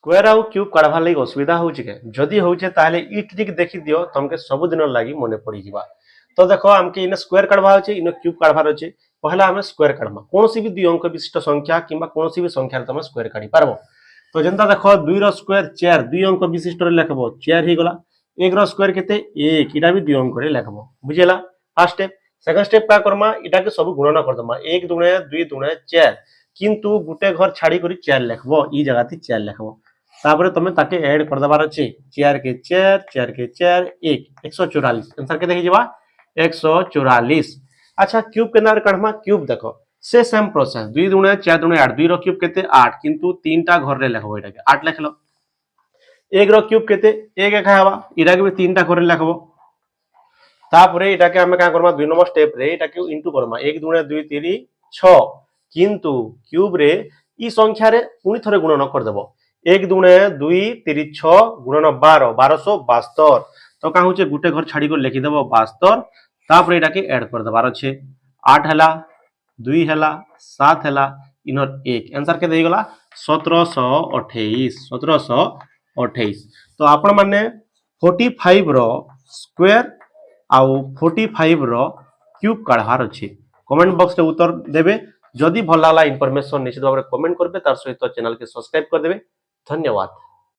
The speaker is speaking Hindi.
स्क्वायर आउ क्यूब काढ़वा लगी असुविधा होचे के जदी होचे ताले ई ट्रिक देखि दियो तुमके सब दिन लागि मने पड़ी जिबा। तो देखो हमके इने स्क्वायर काढ़वा होचे इने क्यूब काढ़वा होचे। पहला हम स्क्वायर काढ़मा कोनोसी भी दुई अंक विशिष्ट संख्या किंबा कोनोसी भी संख्या रे तुम स्क्वायर काढ़ी पारबो। तो जनता देखो 2 रो स्क्वायर 4 दुई अंक विशिष्ट रे लिखबो 4 ही गला। 1 रो स्क्वायर केते 1 इटा भी दुई अंक रे लिखबो बुझिला। फर्स्ट स्टेप सेकंड स्टेप का करमा इटा के सब गुणन कर दमा 1 दुणे 2 दुणे 4 किंतु गुटे घर छाड़ी करी 4 लिखबो ई जगह थी 4 लिखबो। तापर तुम ताके ऐड कर दबार अछि 4 के 4 4 के 4 1 144 आंसर के देखि जबा 144। अच्छा क्यूब के नार कढमा क्यूब देखो से सेम प्रोसेस 2 दुणे 4 दुणे 8 2 रो क्यूब केते 8 किंतु तीनटा घर रे लिखबो एटा के 8 लिखलो। 1 रो क्यूब केते 1 1 हवा इरा के भी तीनटा घर रे लिखबो। तापरे एटा के हम का करमा 2 नंबर स्टेप रे एटा के इनटू करमा 1 दुणे 2 3 6 किंतु क्यूब रे ई संख्या रे पुनी थरे गुणन कर देबो 1 दुणे 2 3 6 गुणन 12 1272 तो का होचे गुटे घर छाड़ी को लिखि देबो 72 तापर एटा के ऐड कर दबार छे 8 हला 2 हला 7 हला इनर 1 आंसर के देई गला 1728 तो आपण माने 45 रो स्क्वायर आउ 45 रो क्यूब काढार अछि। कमेंट बॉक्स रे उत्तर देबे जदि भल लागला इनफॉरमेशन निश्चित भाव में कमेंट करबे तार सहित चैनल के सब्सक्राइब कर देबे। धन्यवाद।